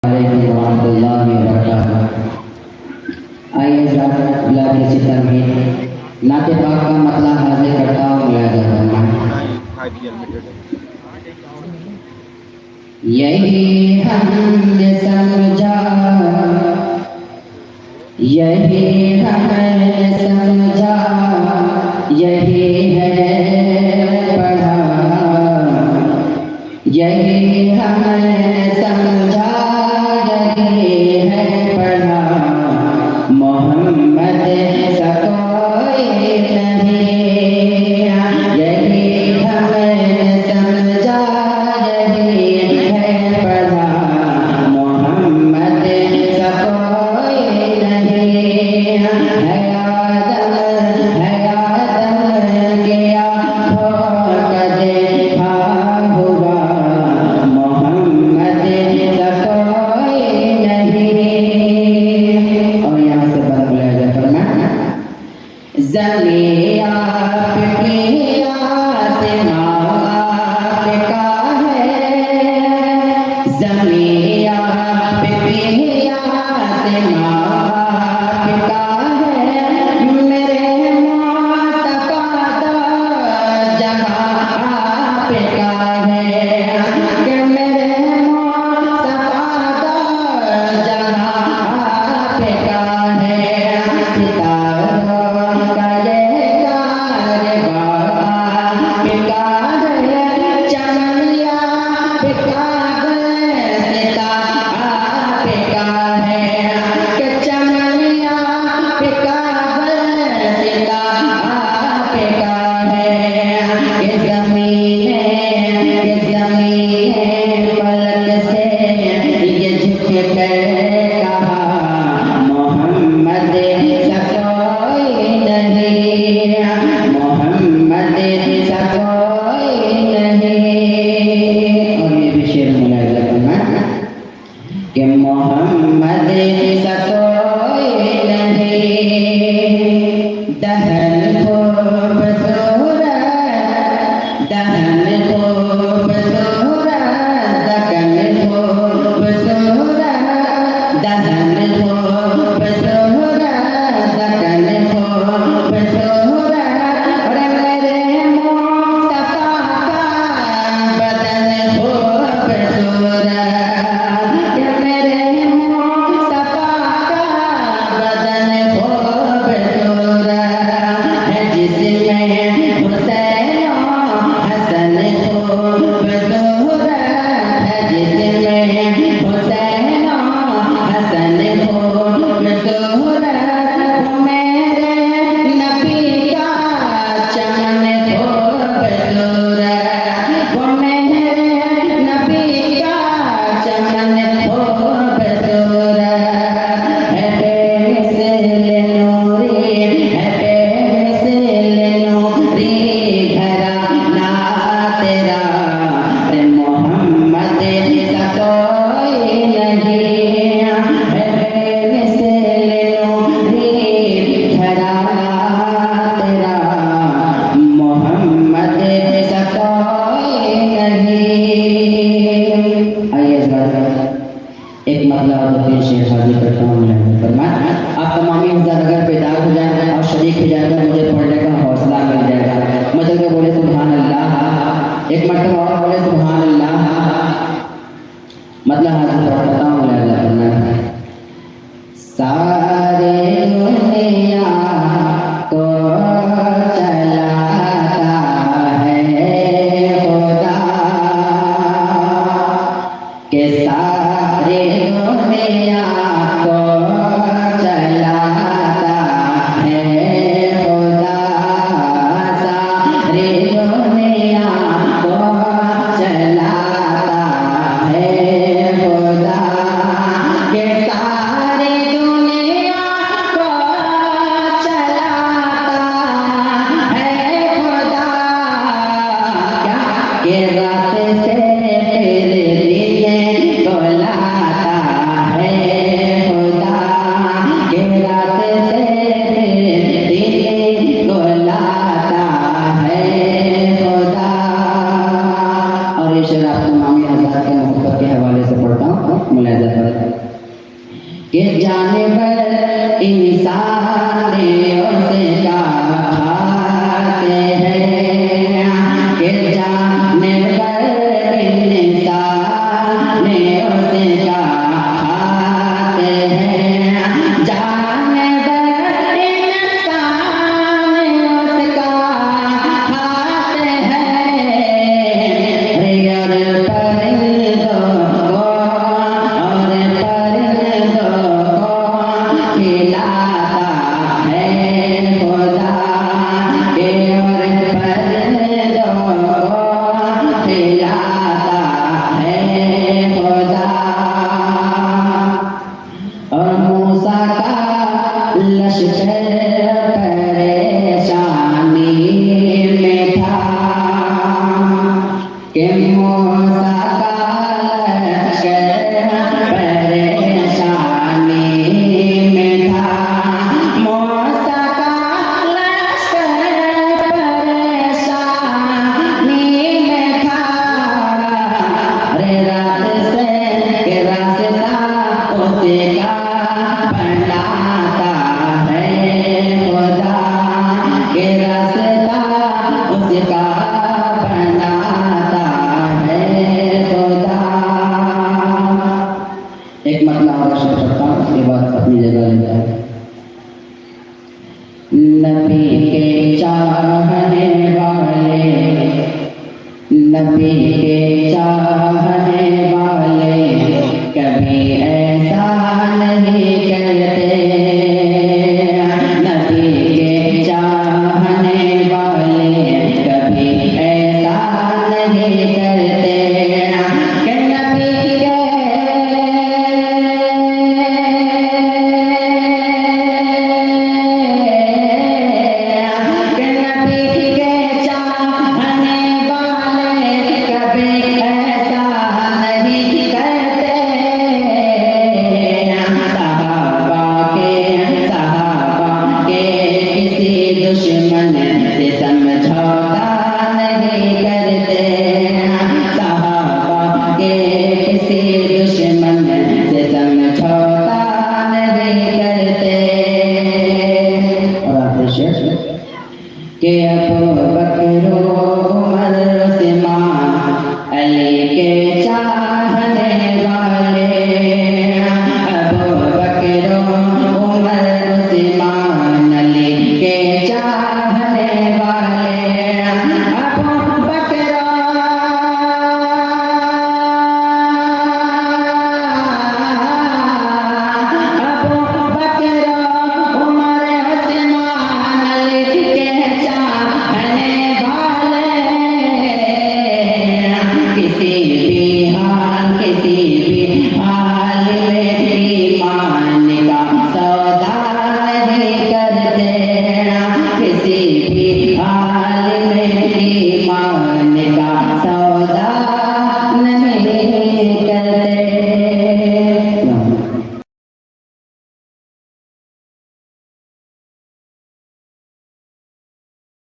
आइए गुलाब के चित्र में नाते पाक का मतलब हाजिर करता हूँ मुलाजा फरमाएं। यही हमने समझा, यही हमने समझा, यही है पढ़ा, यही हमने समझा, यही है पढ़ा। मोहम्मद सा कोई नहीं, यही हमने समझा, यही है पढ़ा। मोहम्मद सा कोई नहीं, है आदम के आँखों का देखा हुआ। मोहम्मद सा कोई नहीं। और यहाँ से बात बोला जाता है ज़मीन आपकी आसमां आपका है, ज़मीन आपकी आसमां आपका है। मेरे मुस्तफ़ा दा जहां आपका है, कि मेरे मुस्तफ़ा दा जहां आपका है। सितारों का ये कारवां आपका है, चमनिया आपका है, सितारा आपका है, कि चमनिया आपका है, सितारा आपका है। ये ज़मीन फलक से ये झुक कर कहा मोहम्मद सा कोई नहीं, मोहम्मद सा कोई नहीं। और ये भी शेर मुलाज़ा करना कि मोहम्मद सा कोई नहीं। दहन खूबसूरत, दहन खूबसूरत, दहन खूबसूरत, दहन खूबसूरत, दहन खूबसूरत। और मेरे मुस्तफ़ा का बदन खूबसूरत, कि मेरे मुस्तफ़ा का बदन खूबसूरत है। जिसमें हुसैन हसन खूबसूरत है, जिसमें हुसैन हसन खूबसूरत। वो मेरे नबी का चमन खूबसूरत, वो मेरे नबी का चमन खूबसूरत है। बेमिसाल नूरी है, बेमिसाल नूरी घराना तेरा, रे मोहम्मद सा कोई नहीं, है बेमिसाल नूरी घराना तेरा, मोहम्मद सा कोई नहीं। आइए इस बात एक मतलब और तीन शेर हाजिर करता हूँ। फरमाएं आप तमामी अगर बेदार हो जाए और शरीक हो जाए तो मुझे पढ़ने का हौसला मिल जाएगा। मतलब के बोले सुभान अल्लाह, एक मरतबा और बोले सुभान अल्लाह। मतलब हाजिर करता हूँ मुलाज़ा करना। सारे दुनिया को चलाता है खुदा, के सारे दुनिया को चलाता है खुदा, सारे दुनिया को चलाता है खुदा, के सारे दुनिया को चलाता है खुदा। क्या के रात से फिर दिन को लाता कि जानवर इंसान उसका खाते हैं, कि जानवर इंसान उसका खाते हैं, जानवर इंसान उसका खाते हैं। और परिंदों को खिलाता है खुदा के, और परिंदों को खिलाता है खुदा। और मूसा का लश्कर परेशानी में था, कि मूसा का लश्कर परेशानी में था, मूसा का लश्कर परेशानी में था। अरे रात से के रास्ता उसका बनाता है खुदा, के रास्ता उसका बनाता है खुदा। एक मतलब और शेर करता हूँ, उसके बाद अपनी जगह ले जाए। नबी के चाहने वाले, नबी के चाहने वाले कभी ऐसा